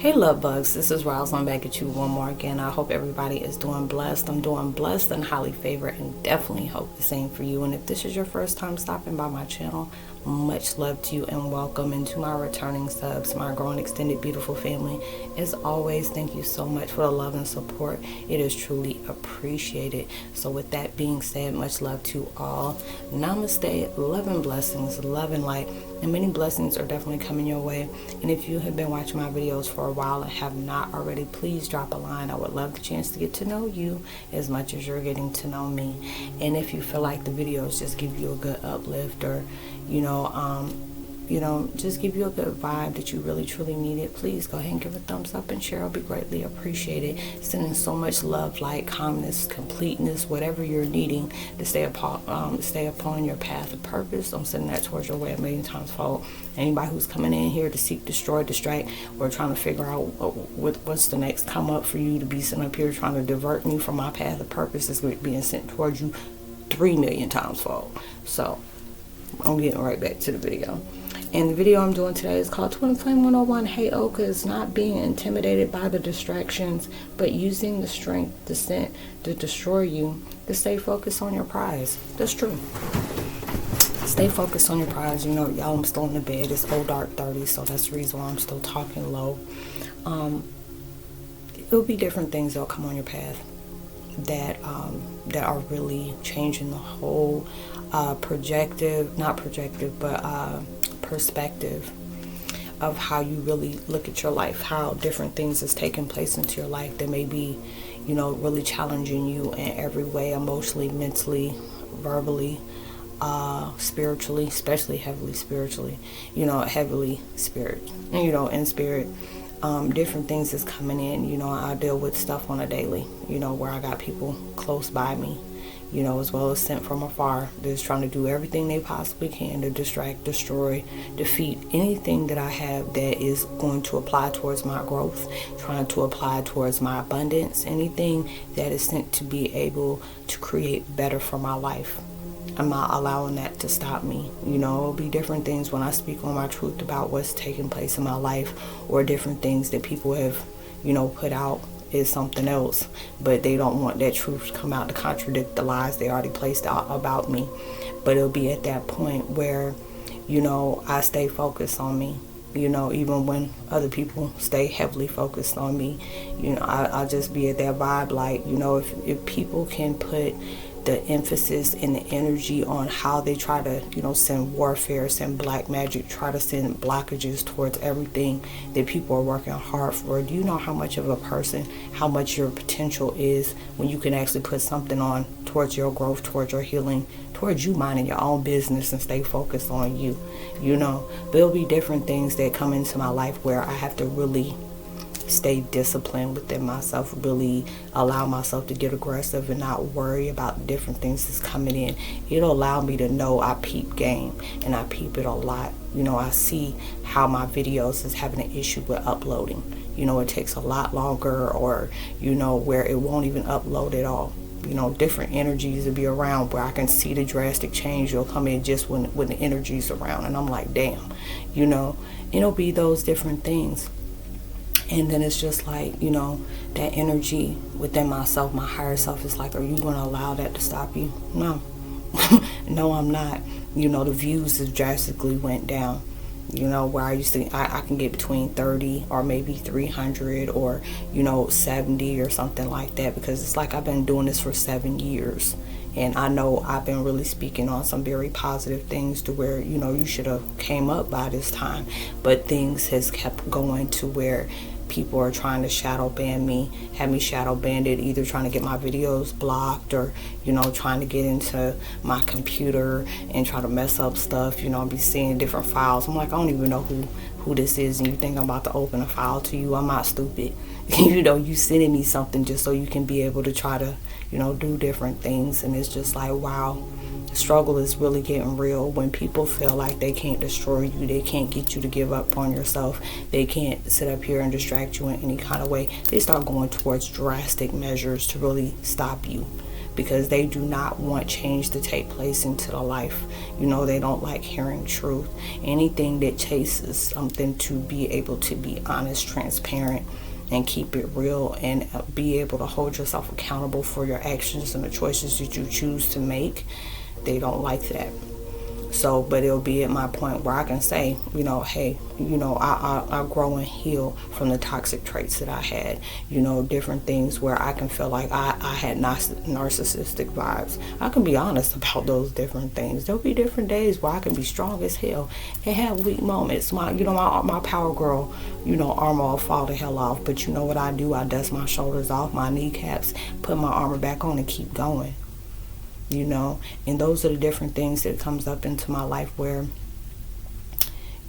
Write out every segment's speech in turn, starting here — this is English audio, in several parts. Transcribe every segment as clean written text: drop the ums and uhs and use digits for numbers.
Hey love bugs, this is Roslynn back at you one more again. I hope everybody is doing blessed. I'm doing blessed and highly favored, and definitely hope the same for you. And if this is your first time stopping by my channel, much love to you and welcome into my returning subs, my growing extended beautiful family. As always, thank you so much for the love and support. It is truly appreciated. So with that being said, much love to all. Namaste, love and blessings, love and light, and many blessings are definitely coming your way. And if you have been watching my videos for a while and have not already, please drop a line. I would love the chance to get to know you as much as you're getting to know me. And if you feel like the videos just give you a good uplift, or just give you a good vibe that you really truly need it, please go ahead and give a thumbs up and share. It'll be greatly appreciated. Sending so much love, light, calmness, completeness, whatever you're needing to stay upon your path of purpose. I'm sending that towards your way a million times fold. Anybody who's coming in here to seek, destroy, distract, or trying to figure out what's the next come up for you to be sent up here trying to divert me from my path of purpose is being sent towards you 3 million times fold. So I'm getting right back to the video. And the video I'm doing today is called Twin Flame 101, Heyokas, not being intimidated by the distractions, but using the strength sent to destroy you, to stay focused on your prize. That's true. Stay focused on your prize. You know, y'all, I'm still in the bed. It's old dark 30, so that's the reason why I'm still talking low. It'll be different things that'll come on your path that are really changing the whole perspective of how you really look at your life, how different things is taking place into your life that may be, really challenging you in every way, emotionally, mentally, verbally, spiritually, especially heavily spiritually, heavily spirit, in spirit. Different things is coming in. I deal with stuff on a daily, where I got people close by me, as well as sent from afar, that's trying to do everything they possibly can to distract, destroy, defeat anything that I have that is going to apply towards my growth, trying to apply towards my abundance, anything that is sent to be able to create better for my life. I'm not allowing that to stop me. It'll be different things when I speak on my truth about what's taking place in my life, or different things that people have, put out is something else, but they don't want that truth to come out to contradict the lies they already placed out about me. But it'll be at that point where, I stay focused on me, even when other people stay heavily focused on me. I'll just be at that vibe, like, if people can put the emphasis and the energy on how they try to, send warfare, send black magic, try to send blockages towards everything that people are working hard for. Do you know how much of a person, how much your potential is when you can actually put something on towards your growth, towards your healing, towards you minding your own business and stay focused on you? There'll be different things that come into my life where I have to really stay disciplined within myself, really allow myself to get aggressive and not worry about different things that's coming in. It'll allow me to know I peep game, and I peep it a lot. I see how my videos is having an issue with uploading. It takes a lot longer, or where it won't even upload at all. Different energies will be around where I can see the drastic change. You'll come in just when the energy's around, and I'm like, damn. It'll be those different things. And then it's just like, that energy within myself, my higher self is like, are you going to allow that to stop you? No. No, I'm not. The views has drastically went down. Where I used to, I can get between 30 or maybe 300 or, 70 or something like that, because it's like I've been doing this for 7 years. And I know I've been really speaking on some very positive things to where, you should have came up by this time. But things has kept going to where people are trying to shadow ban me, have me shadow banned, either trying to get my videos blocked or, trying to get into my computer and try to mess up stuff. I'll be seeing different files. I'm like, I don't even know who this is, and you think I'm about to open a file to you. I'm not stupid. You sending me something just so you can be able to try to, do different things. And it's just like, wow. Struggle is really getting real when people feel like they can't destroy you, they can't get you to give up on yourself, they can't sit up here and distract you in any kind of way. They start going towards drastic measures to really stop you because they do not want change to take place into their life. They don't like hearing truth. Anything that chases something to be able to be honest, transparent, and keep it real, and be able to hold yourself accountable for your actions and the choices that you choose to make, they don't like that. So, but it'll be at my point where I can say, hey, I grow and heal from the toxic traits that I had, different things where I can feel like I had narcissistic vibes. I can be honest about those different things. There'll be different days where I can be strong as hell and have weak moments. My power girl, armor will fall the hell off. But you know what I do? I dust my shoulders off, my kneecaps, put my armor back on and keep going. And those are the different things that comes up into my life where,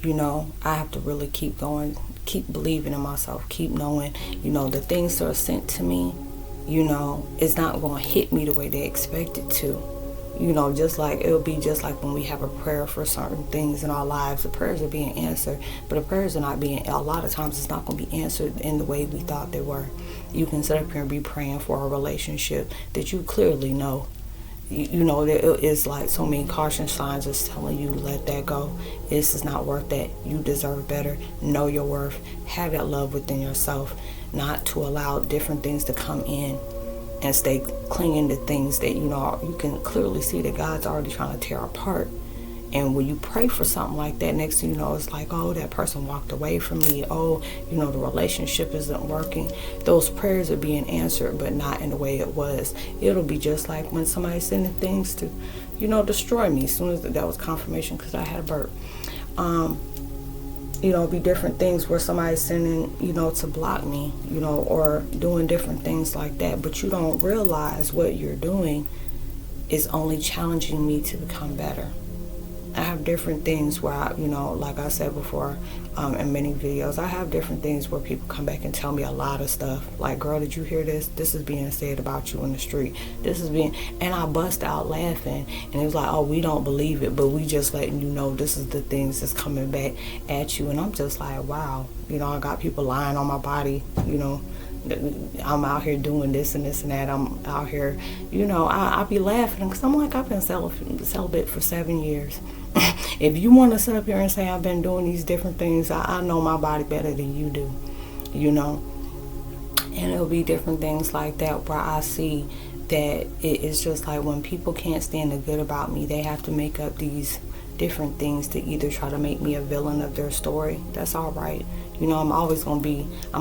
I have to really keep going, keep believing in myself, keep knowing, the things that are sent to me, it's not going to hit me the way they expect it to. It'll be just like when we have a prayer for certain things in our lives, the prayers are being answered, but the prayers are not being, a lot of times it's not going to be answered in the way we thought they were. You can sit up here and be praying for a relationship that you clearly know. There is like so many caution signs just telling you, let that go. This is not worth that. You deserve better. Know your worth. Have that love within yourself. Not to allow different things to come in and stay clinging to things that, you can clearly see that God's already trying to tear apart. And when you pray for something like that, next thing you know, it's like, oh, that person walked away from me. Oh, the relationship isn't working. Those prayers are being answered, but not in the way it was. It'll be just like when somebody's sending things to, destroy me. As soon as that was confirmation, because I had a burp. It'll be different things where somebody's sending, to block me, or doing different things like that. But you don't realize what you're doing is only challenging me to become better. I have different things where I, like I said before, in many videos, I have different things where people come back and tell me a lot of stuff. Like, girl, did you hear this? This is being said about you in the street. And I bust out laughing. And it was like, oh, we don't believe it, but we just letting you know this is the things that's coming back at you. And I'm just like, wow, I got people lying on my body, I'm out here doing this and this and that. I'm out here, I be laughing because I'm like, I've been celibate for 7 years. If you want to sit up here and say I've been doing these different things, I know my body better than you do, And it'll be different things like that where I see that it's just like when people can't stand the good about me, they have to make up these different things to either try to make me a villain of their story. That's all right. I'm always gonna be the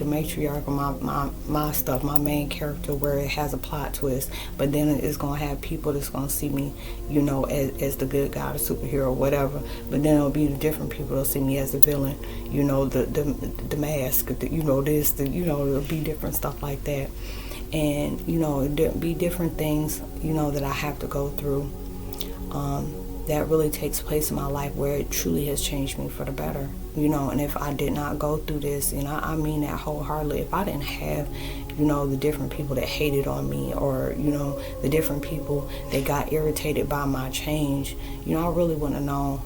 matriarch of my stuff, my main character, where it has a plot twist. But then it's gonna have people that's gonna see me, as the good guy, the superhero, whatever. But then it'll be the different people that'll see me as the villain, the mask, it'll be different stuff like that. And it'll be different things, that I have to go through. That really takes place in my life where it truly has changed me for the better, and if I did not go through this, and I mean that wholeheartedly, if I didn't have, the different people that hated on me, or, the different people that got irritated by my change, I really wouldn't have known,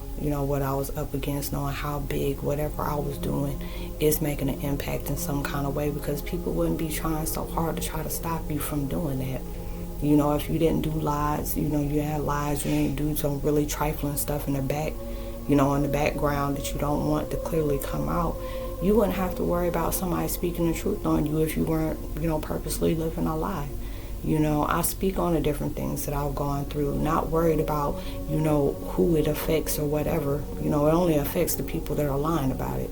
what I was up against, knowing how big whatever I was doing is making an impact in some kind of way, because people wouldn't be trying so hard to try to stop you from doing that. If you didn't do lies, you had lies, you didn't do some really trifling stuff in the back, in the background that you don't want to clearly come out, you wouldn't have to worry about somebody speaking the truth on you if you weren't, purposely living a lie. I speak on the different things that I've gone through, not worried about, who it affects or whatever. It only affects the people that are lying about it,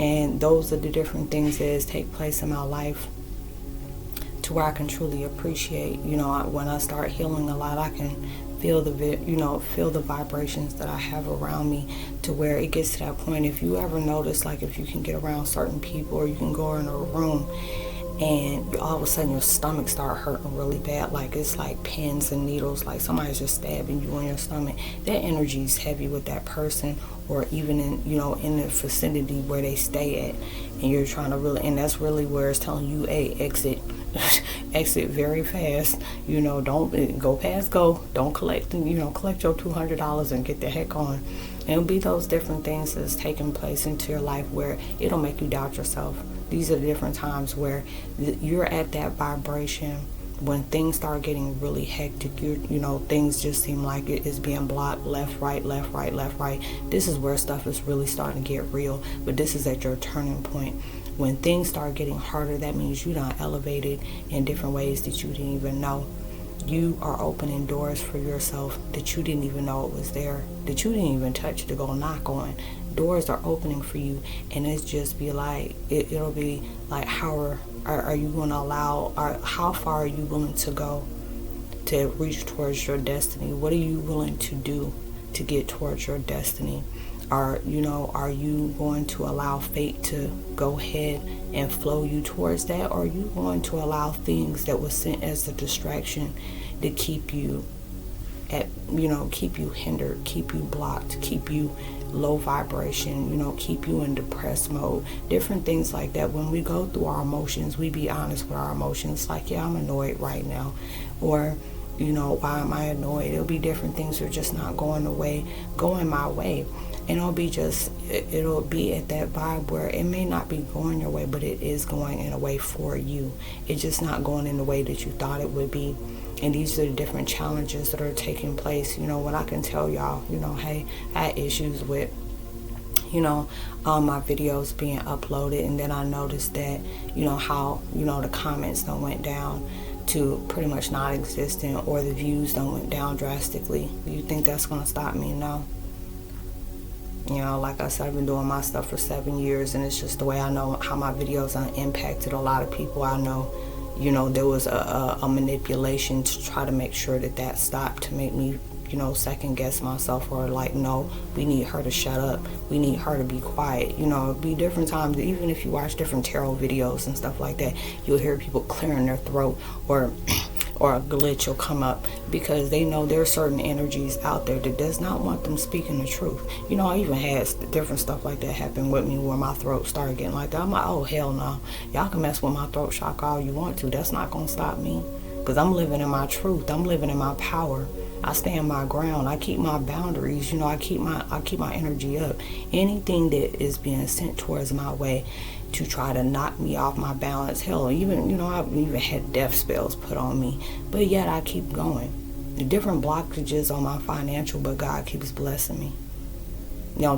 and those are the different things that take place in my life, to where I can truly appreciate, when I start healing a lot, I can feel the vibrations that I have around me, to where it gets to that point. If you ever notice, like if you can get around certain people, or you can go in a room and all of a sudden your stomach start hurting really bad, like it's like pins and needles, like somebody's just stabbing you in your stomach, that energy is heavy with that person, or even in, in the vicinity where they stay at, and you're trying to really, and that's really where it's telling you, hey, exit very fast, don't go past go, don't collect your $200 and get the heck on. And it'll be those different things that's taking place into your life where it'll make you doubt yourself. These are the different times where you're at that vibration when things start getting really hectic, you know, things just seem like it is being blocked left, right, left, right, left, right. This is where stuff is really starting to get real. But this is at your turning point. When things start getting harder, that means you done elevated in different ways that you didn't even know. You are opening doors for yourself that you didn't even know it was there, that you didn't even touch to go knock on. Doors are opening for you, and it's just be like, it'll be like, how are you going to allow, how far are you willing to go to reach towards your destiny? What are you willing to do to get towards your destiny? Are you going to allow fate to go ahead and flow you towards that? Or are you going to allow things that was sent as a distraction to keep you keep you hindered, keep you blocked, keep you low vibration, keep you in depressed mode, different things like that? When we go through our emotions, we be honest with our emotions, like, yeah, I'm annoyed right now, or why am I annoyed? It'll be different things that are just not going my way. And it'll be at that vibe where it may not be going your way, but it is going in a way for you. It's just not going in the way that you thought it would be. And these are the different challenges that are taking place. What I can tell y'all, hey, I had issues with, my videos being uploaded. And then I noticed that, how, the comments done went down to pretty much non-existent, or the views done went down drastically. Do you think that's going to stop me? No. Like I said, I've been doing my stuff for 7 years, and it's just the way I know how my videos impacted a lot of people. I know, there was a manipulation to try to make sure that stopped, to make me, second guess myself, or like, no, we need her to shut up. We need her to be quiet. It'd be different times. Even if you watch different tarot videos and stuff like that, you'll hear people clearing their throat, or a glitch will come up, because they know there are certain energies out there that does not want them speaking the truth. I even had different stuff like that happen with me, where my throat started getting like that. I'm like, oh, hell no. Y'all can mess with my throat chakra all you want to. That's not going to stop me, because I'm living in my truth. I'm living in my power. I stand my ground. I keep my boundaries. I keep my energy up. Anything that is being sent towards my way to try to knock me off my balance, hell, even, I've even had death spells put on me, but yet I keep going. The different blockages on my financial, but God keeps blessing me.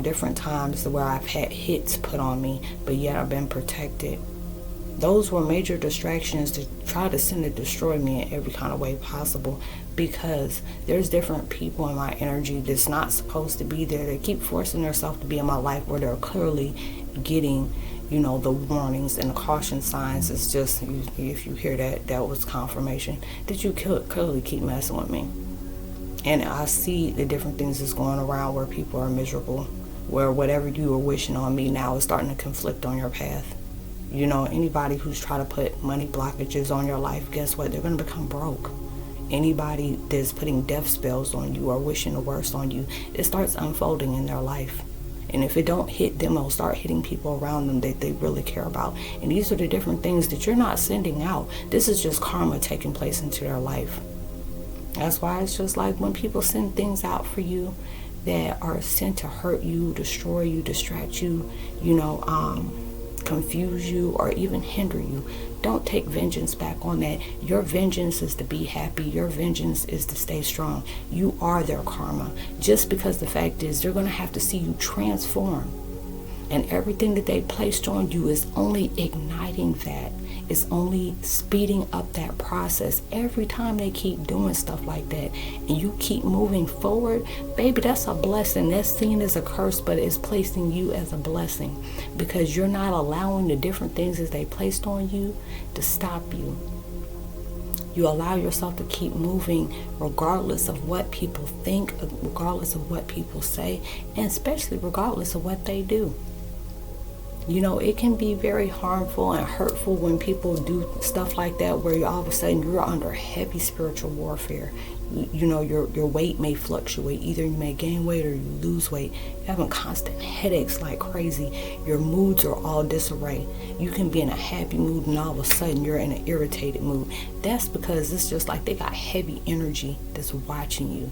Different times where I've had hits put on me, but yet I've been protected. Those were major distractions to try to send to destroy me in every kind of way possible, because there's different people in my energy that's not supposed to be there. They keep forcing themselves to be in my life, where they're clearly getting, the warnings and the caution signs. It's just, if you hear that was confirmation that you clearly keep messing with me. And I see the different things that's going around, where people are miserable, where whatever you were wishing on me now is starting to conflict on your path. Anybody who's trying to put money blockages on your life, guess what? They're going to become broke. Anybody that's putting death spells on you or wishing the worst on you, it starts unfolding in their life. And if it don't hit them, it'll start hitting people around them that they really care about. And these are the different things that you're not sending out. This is just karma taking place into their life. That's why it's just like when people send things out for you that are sent to hurt you, destroy you, distract you, confuse you, or even hinder you. Don't take vengeance back on that. Your vengeance is to be happy. Your vengeance is to stay strong. You are their karma. Just because the fact is, they're going to have to see you transform. And everything that they placed on you is only igniting that. It's only speeding up that process. Every time they keep doing stuff like that and you keep moving forward, baby, that's a blessing. That's seen as a curse, but it's placing you as a blessing, because you're not allowing the different things that they placed on you to stop you. You allow yourself to keep moving regardless of what people think, regardless of what people say, and especially regardless of what they do. It can be very harmful and hurtful when people do stuff like that, where all of a sudden you're under heavy spiritual warfare. Your weight may fluctuate. Either you may gain weight or you lose weight. You're having constant headaches like crazy. Your moods are all disarray. You can be in a happy mood and all of a sudden you're in an irritated mood. That's because it's just like they got heavy energy that's watching you,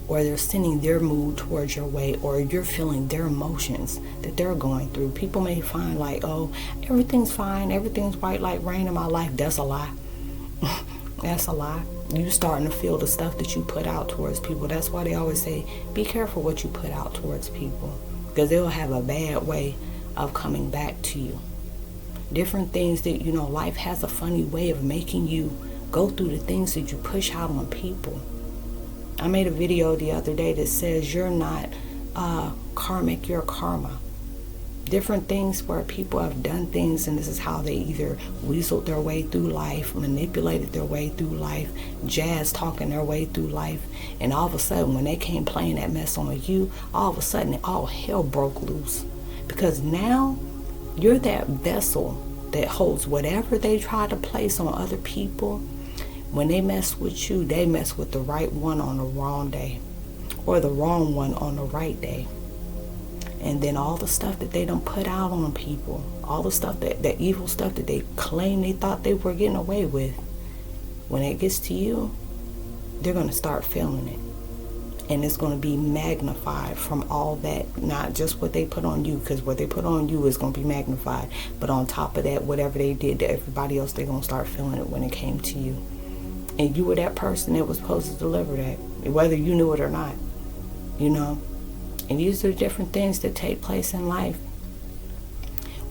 or they're sending their mood towards your way, or you're feeling their emotions that they're going through. People may find like, oh, everything's fine, everything's white like rain in my life. That's a lie. That's a lie. You starting to feel the stuff that you put out towards people. That's why they always say, be careful what you put out towards people, because they'll have a bad way of coming back to you. Different things that, life has a funny way of making you go through the things that you push out on people. I made a video the other day that says you're not karmic, you're karma. Different things where people have done things, and this is how they either weaseled their way through life, manipulated their way through life, jazz talking their way through life, and all of a sudden when they came playing that mess on you, all of a sudden all hell broke loose. Because now you're that vessel that holds whatever they try to place on other people. When they mess with you, they mess with the right one on the wrong day, or the wrong one on the right day. And then all the stuff that they done put out on people, all the stuff, that evil stuff that they claim they thought they were getting away with, when it gets to you, they're going to start feeling it. And it's going to be magnified from all that, not just what they put on you, because what they put on you is going to be magnified. But on top of that, whatever they did to everybody else, they're going to start feeling it when it came to you. And you were that person that was supposed to deliver that, whether you knew it or not, And these are different things that take place in life,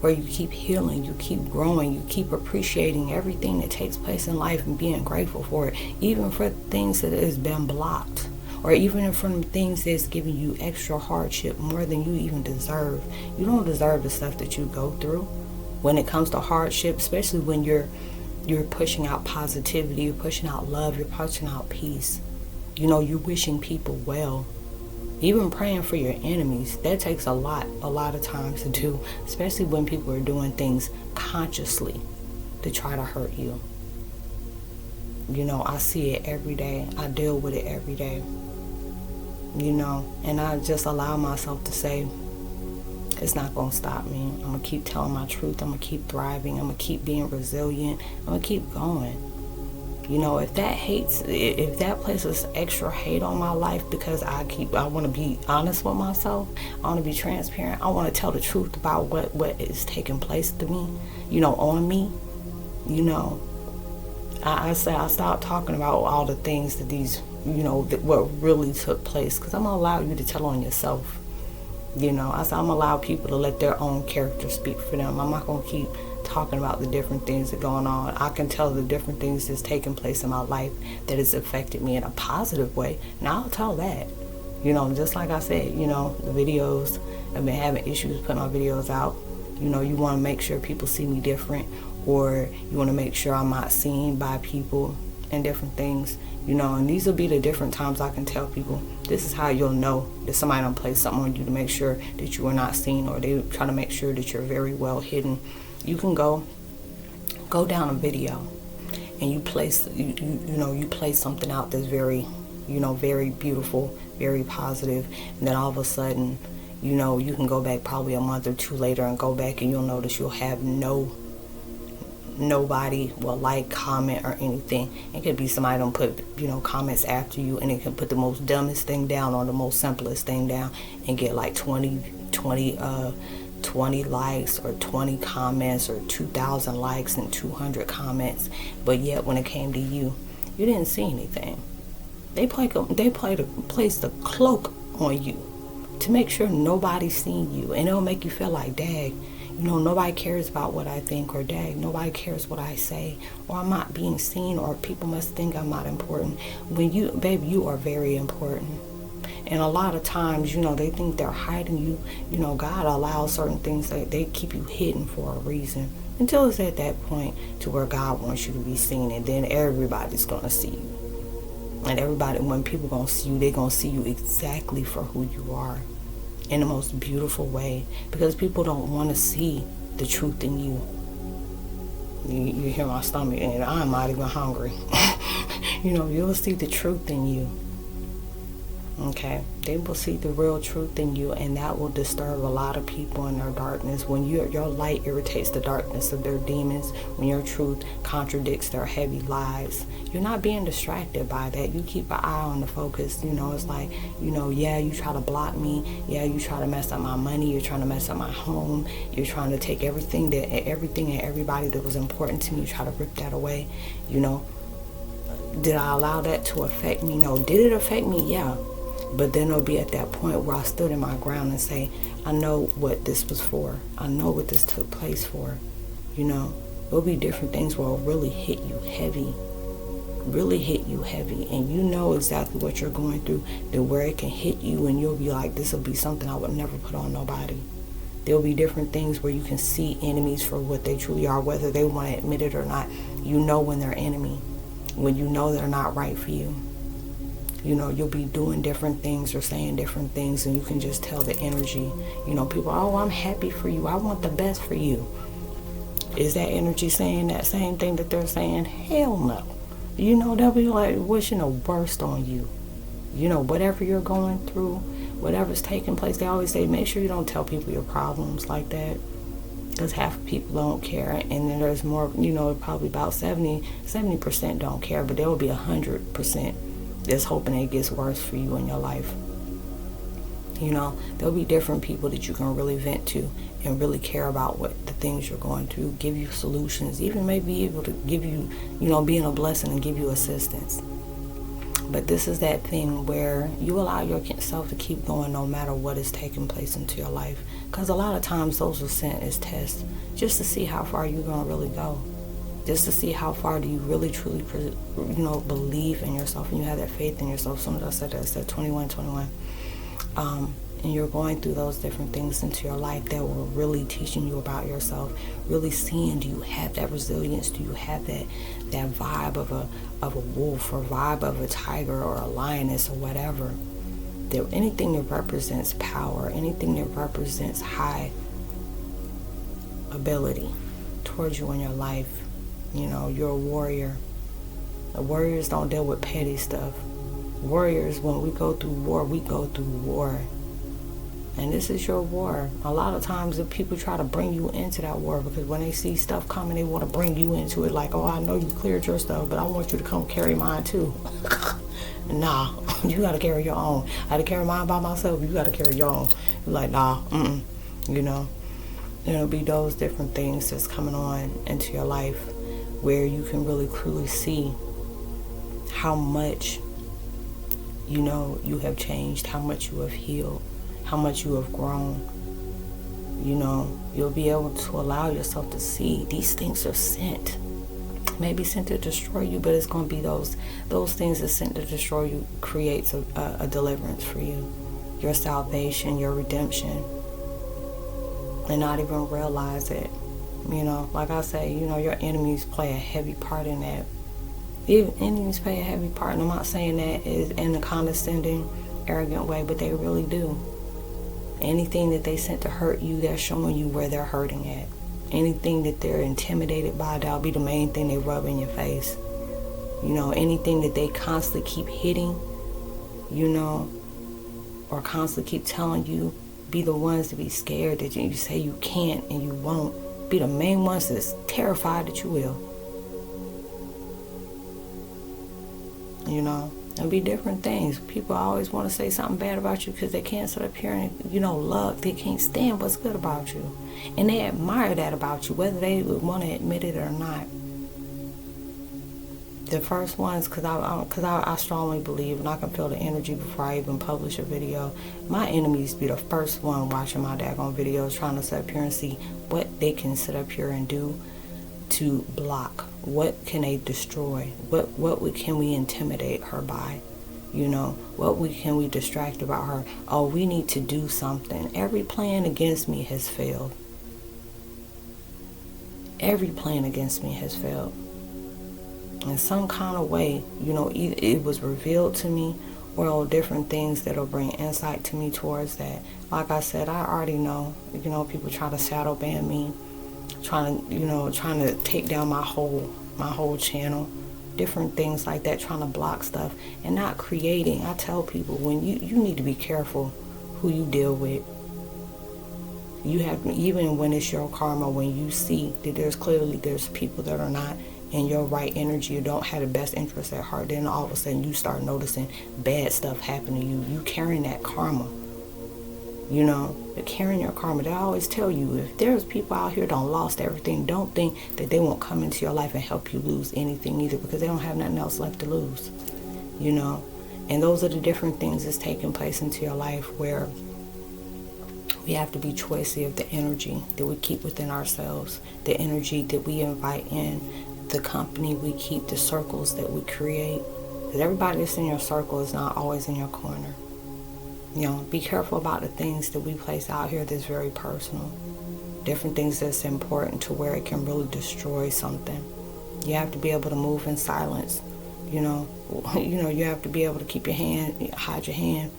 where you keep healing, you keep growing, you keep appreciating everything that takes place in life and being grateful for it, even for things that has been blocked, or even from things that's giving you extra hardship, more than you even deserve. You don't deserve the stuff that you go through. When it comes to hardship, especially when you're pushing out positivity, you're pushing out love, you're pushing out peace. You're wishing people well. Even praying for your enemies, that takes a lot of times to do, especially when people are doing things consciously to try to hurt you. I see it every day. I deal with it every day. And I just allow myself to say, it's not going to stop me. I'm going to keep telling my truth. I'm going to keep thriving. I'm going to keep being resilient. I'm going to keep going. If that places extra hate on my life because I want to be honest with myself, I want to be transparent, I want to tell the truth about what is taking place to me, on me, I stopped talking about all the things that these, what really took place, because I'm going to allow you to tell on yourself. I said I'm going to allow people to let their own character speak for them. I'm not going to keep talking about the different things that are going on. I can tell the different things that's taking place in my life that has affected me in a positive way, and I'll tell that. Just like I said, the videos, I've been having issues putting my videos out. You want to make sure people see me different, or you want to make sure I'm not seen by people and different things, and these will be the different times I can tell people, this is how you'll know that somebody don't play something on you to make sure that you are not seen, or they try to make sure that you're very well hidden. You can go down a video and you place you place something out that's very very beautiful, very positive, and then all of a sudden you can go back probably a month or two later and go back and you'll notice you'll have nobody will like, comment, or anything. It could be somebody don't put comments after you, and it can put the most dumbest thing down or the most simplest thing down and get like 20 likes or 20 comments or 2,000 likes and 200 comments, but yet when it came to you didn't see anything. They placed a cloak on you to make sure nobody's seen you, and it'll make you feel like, dang, nobody cares about what I think, or dang, nobody cares what I say, or I'm not being seen, or people must think I'm not important. When you are very important. And a lot of times, they think they're hiding you. God allows certain things that they keep you hidden for a reason, until it's at that point to where God wants you to be seen, and then everybody's going to see you. And when people going to see you, they're going to see you exactly for who you are, in the most beautiful way, because people don't want to see the truth in you. You hear my stomach, and I'm not even hungry. You'll see the truth in you. Okay, they will see the real truth in you, and that will disturb a lot of people in their darkness. When your light irritates the darkness of their demons, when your truth contradicts their heavy lies, you're not being distracted by that. You keep an eye on the focus. It's like, yeah, you try to block me. Yeah, you try to mess up my money. You're trying to mess up my home. You're trying to take everything and everybody that was important to me. You try to rip that away. Did I allow that to affect me? No. Did it affect me? Yeah. But then it'll be at that point where I stood in my ground and say, I know what this was for. I know what this took place for. You know, there'll be different things where it'll really hit you heavy. Really hit you heavy. And you know exactly what you're going through. Then where it can hit you and you'll be like, this will be something I would never put on nobody. There'll be different things where you can see enemies for what they truly are, whether they want to admit it or not. You know when they're enemy. When you know they're not right for you. You know, you'll be doing different things or saying different things, and you can just tell the energy. You know, people, oh, I'm happy for you. I want the best for you. Is that energy saying that same thing that they're saying? Hell no. You know, they'll be like wishing the worst on you. You know, whatever you're going through, whatever's taking place, they always say, make sure you don't tell people your problems like that. Because half of people don't care. And then there's more, you know, probably about 70% don't care, but there will be 100% that's hoping it gets worse for you in your life. You know, there'll be different people that you can really vent to and really care about what the things you're going through, give you solutions, even may be able to give you, you know, being a blessing and give you assistance. But this is that thing where you allow yourself to keep going no matter what is taking place into your life. Because a lot of times those are sent as tests just to see how far you're going to really go. Just to see how far do you really, truly, you know, believe in yourself and you have that faith in yourself. Some of us said that, I said 21. And you're going through those different things into your life that were really teaching you about yourself, really seeing, do you have that resilience? Do you have that vibe of a wolf or vibe of a tiger or a lioness or whatever? Anything that represents power, anything that represents high ability towards you in your life. You know, you're a warrior. The warriors don't deal with petty stuff. Warriors, when we go through war, we go through war. And this is your war. A lot of times the people try to bring you into that war because when they see stuff coming, they want to bring you into it. Like, oh, I know you cleared your stuff, but I want you to come carry mine too. Nah, you got to carry your own. I had to carry mine by myself. You got to carry your own. You're like, nah, you know. There'll be those different things that's coming on into your life where you can really clearly see how much, you know, you have changed, how much you have healed, how much you have grown. You know, you'll be able to allow yourself to see these things are sent. Maybe sent to destroy you, but it's going to be those things that sent to destroy you creates a deliverance for you, your salvation, your redemption, and not even realize it. You know, like I say, you know, your enemies play a heavy part in that. Even enemies play a heavy part, and I'm not saying that is in a condescending, arrogant way, but they really do. Anything that they sent to hurt you, they're showing you where they're hurting at. Anything that they're intimidated by, that'll be the main thing they rub in your face. You know, anything that they constantly keep hitting, you know, or constantly keep telling you, be the ones to be scared that you say you can't and you won't. Be the main ones that's terrified that you will. You know, there'll be different things. People always want to say something bad about you because they can't sit up here and, you know, love. They can't stand what's good about you. And they admire that about you, whether they would want to admit it or not. The first ones, because I strongly believe, and I can feel the energy before I even publish a video, my enemies be the first one watching my daggone videos, trying to sit up here and see what they can sit up here and do to block. What can they destroy? What can we intimidate her by? You know, can we distract about her? Oh, we need to do something. Every plan against me has failed. Every plan against me has failed. In some kind of way, you know, it was revealed to me, or different things that'll bring insight to me towards that. Like I said, I already know, you know, people try to shadow ban me, trying to take down my whole channel, different things like that, trying to block stuff and not creating. I tell people, when you need to be careful who you deal with. You have, even when it's your karma, when you see that there's people that are not in your right energy, you don't have the best interest at heart, then all of a sudden you start noticing bad stuff happen to you. You carrying that karma. You know, the carrying your karma. They always tell you, if there's people out here that lost everything, don't think that they won't come into your life and help you lose anything either, because they don't have nothing else left to lose. You know, and those are the different things that's taking place into your life, where we have to be choicey of the energy that we keep within ourselves, the energy that we invite in, the company we keep, the circles that we create. Because everybody that's in your circle is not always in your corner. You know, be careful about the things that we place out here that's very personal. Different things that's important to where it can really destroy something. You have to be able to move in silence. You know, you have to be able to keep your hand, hide your hand.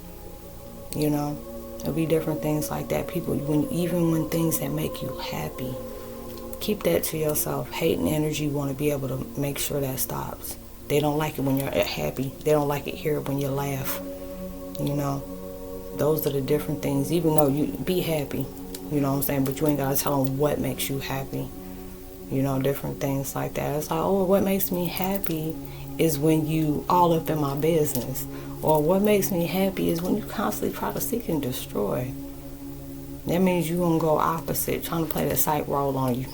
You know, there'll be different things like that. People, even when things that make you happy, keep that to yourself. Hate and energy want to be able to make sure that stops. They don't like it when you're happy. They don't like it here when you laugh. You know, those are the different things. Even though you be happy, you know what I'm saying, but you ain't got to tell them what makes you happy. You know, different things like that. It's like, oh, what makes me happy is when you all up in my business. Or what makes me happy is when you constantly try to seek and destroy. That means you're going to go opposite, trying to play the psych role on you.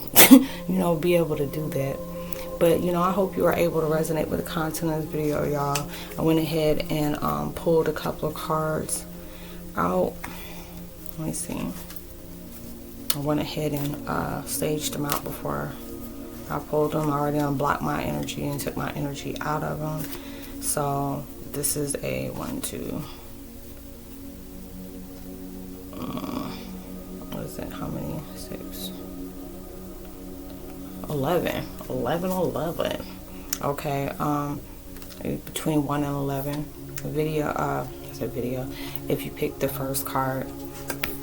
You know, be able to do that. But, you know, I hope you are able to resonate with the content of this video, y'all. I went ahead and pulled a couple of cards out. Let me see. I went ahead and staged them out before I pulled them. I already unblocked my energy and took my energy out of them. So this is a 1, 2. What is it? How many? 6. 11. 11. Okay. Between 1 and 11. Video. If you pick the first card,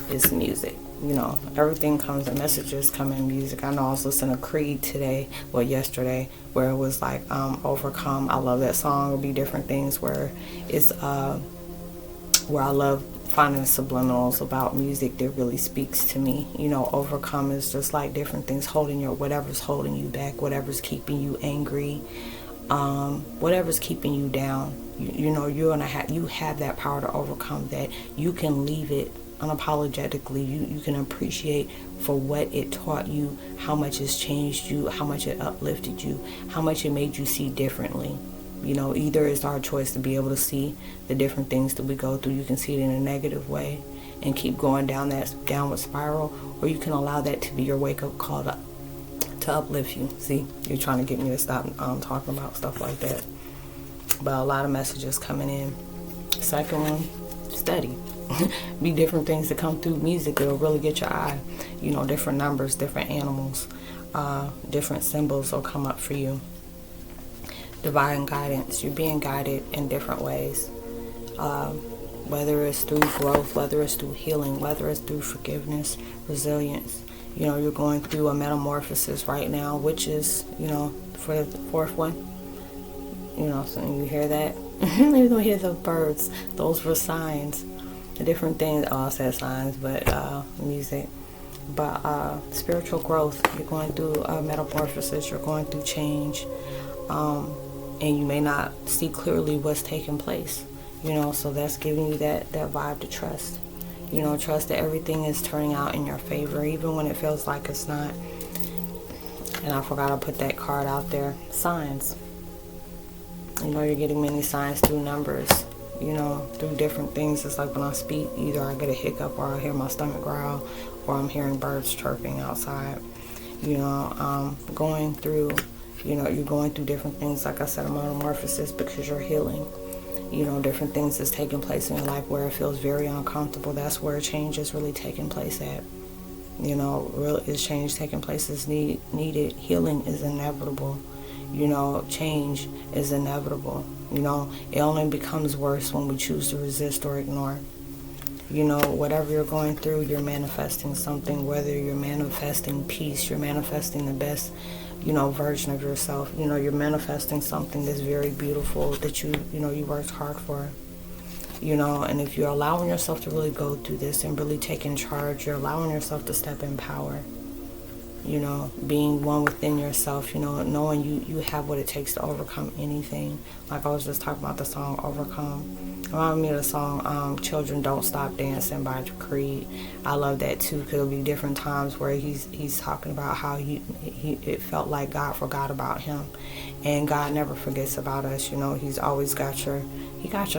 it's music. You know, everything comes in messages, come in music. I know I was listening to Creed yesterday, where it was like Overcome. I love that song. It'll be different things where it's where I love finding subliminals about music that really speaks to me. You know, Overcome is just like different things whatever's holding you back, whatever's keeping you angry, whatever's keeping you down. You know, you have that power to overcome that. You can leave it unapologetically. You can appreciate for what it taught you, how much it's changed you, how much it uplifted you, how much it made you see differently. You know, either it's our choice to be able to see the different things that we go through. You can see it in a negative way and keep going down that downward spiral, or you can allow that to be your wake-up call to uplift you. See, you're trying to get me to stop talking about stuff like that. But a lot of messages coming in. Second one, study. Be different things that come through music that'll really get your eye. You know, different numbers, different animals, different symbols will come up for you. Divine guidance. You're being guided in different ways. Whether it's through growth, whether it's through healing, whether it's through forgiveness, resilience. You know, you're going through a metamorphosis right now, which is, you know, for the fourth one. You know, so you hear that? You don't hear the birds. Those were signs. The different things. Oh, I said signs, but music. But spiritual growth. You're going through a metamorphosis. You're going through change. And you may not see clearly what's taking place. You know, so that's giving you that vibe to trust. You know, trust that everything is turning out in your favor, even when it feels like it's not. And I forgot to put that card out there. Signs. You know, you're getting many signs through numbers, you know, through different things. It's like when I speak, either I get a hiccup or I hear my stomach growl or I'm hearing birds chirping outside. You know, going through, you know, you're going through different things. Like I said, a metamorphosis because you're healing. You know, different things that's taking place in your life where it feels very uncomfortable. That's where change is really taking place at. You know, real is change taking place is needed. Healing is inevitable. You know, change is inevitable. You know, it only becomes worse when we choose to resist or ignore. You know, whatever you're going through, you're manifesting something. Whether you're manifesting peace, you're manifesting the best, you know, version of yourself. You know, you're manifesting something that's very beautiful that you worked hard for. You know, and if you're allowing yourself to really go through this and really take in charge, you're allowing yourself to step in power. you know, being one within yourself, you know, knowing you have what it takes to overcome anything. Like I was just talking about the song Overcome. Remind me of the song Children Don't Stop Dancing by Creed. I love that too, because it'll be different times where he's talking about how it felt like God forgot about him, and God never forgets about us. You know, He's always got your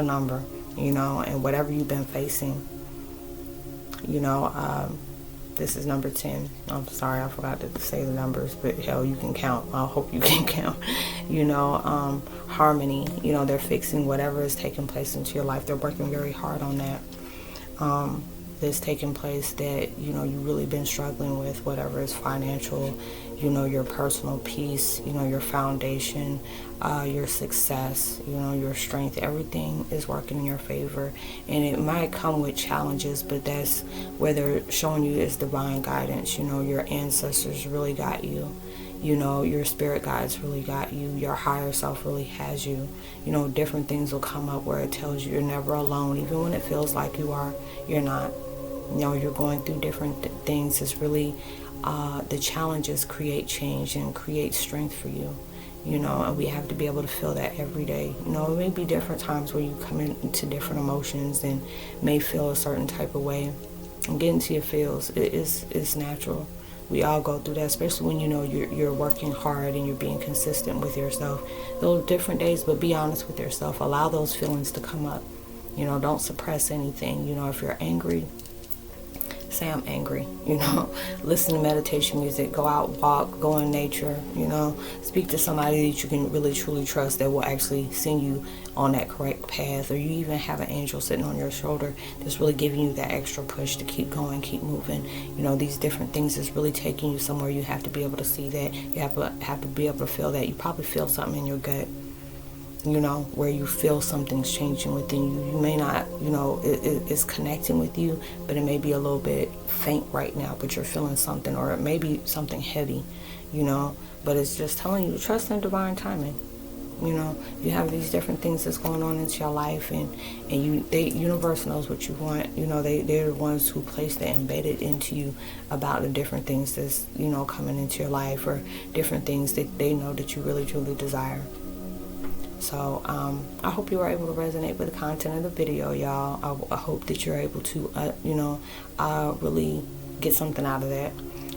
number, you know, and whatever you've been facing, you know, this is number 10. I'm sorry, I forgot to say the numbers, but hell, you can count. I hope you can count. You know, harmony, you know, they're fixing whatever is taking place into your life. They're working very hard on that. That's taking place that, you know, you've really been struggling with, whatever is financial, you know, your personal peace, you know, your foundation, your success, you know, your strength. Everything is working in your favor, and it might come with challenges, but that's where they're showing you is divine guidance. You know, your ancestors really got you. You know, your spirit guides really got you. Your higher self really has you. You know, different things will come up where it tells you you're never alone. Even when it feels like you are, you're not. You know, you're going through different things. It's really the challenges create change and create strength for you. You know, and we have to be able to feel that every day. You know, it may be different times where you come into different emotions and may feel a certain type of way. And get into your feels. It's natural. We all go through that, especially when you know you're working hard and you're being consistent with yourself. Those different days, but be honest with yourself. Allow those feelings to come up. You know, don't suppress anything. You know, if you're angry, say I'm angry. You know, listen to meditation music, go out, walk, go in nature. You know, speak to somebody that you can really truly trust that will actually send you on that correct path, or you even have an angel sitting on your shoulder that's really giving you that extra push to keep going, keep moving. You know, these different things is really taking you somewhere. You have to be able to see that. You have to be able to feel that. You probably feel something in your gut, you know, where you feel something's changing within you. You may not, you know, it's connecting with you, but it may be a little bit faint right now, but you're feeling something, or it may be something heavy, you know, but it's just telling you to trust in divine timing. You know, you have these different things that's going on into your life, and universe knows what you want. You know, they're the ones who place that embedded into you about the different things that's, you know, coming into your life, or different things that they know that you really truly desire. So I hope you were able to resonate with the content of the video, y'all. I hope that you're able to, you know, really get something out of that.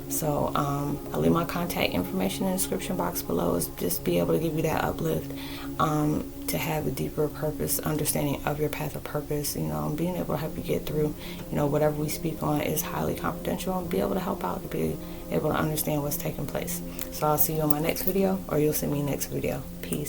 So I'll leave my contact information in the description box below. Is just be able to give you that uplift, to have a deeper purpose, understanding of your path of purpose, you know, and being able to help you get through, you know, whatever we speak on is highly confidential, and be able to help out, to be able to understand what's taking place. So I'll see you on my next video, or you'll see me next video. Peace.